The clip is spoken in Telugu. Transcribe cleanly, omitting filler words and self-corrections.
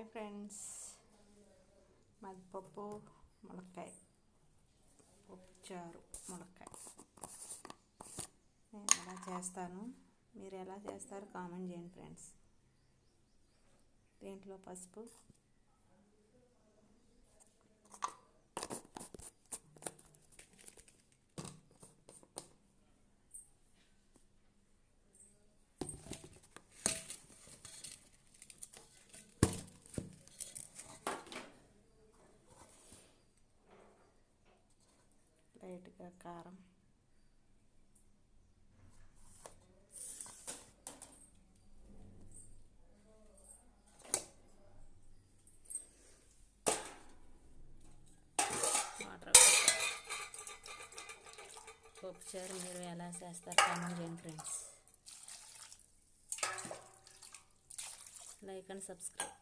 హాయ్ ఫ్రెండ్స్, మాది పప్పు ములక్కాయ, పప్పుచారు ములక్కాయ. నేను ఎలా చేస్తాను, మీరు ఎలా చేస్తారు కామెంట్ చేయండి ఫ్రెండ్స్. దీంట్లో పసుపు, లైట్గా కారం, వాటర్. పప్పుచారు మీరు ఎలా చేస్తారు కామెంట్ చేయండి ఫ్రెండ్స్. Like and subscribe.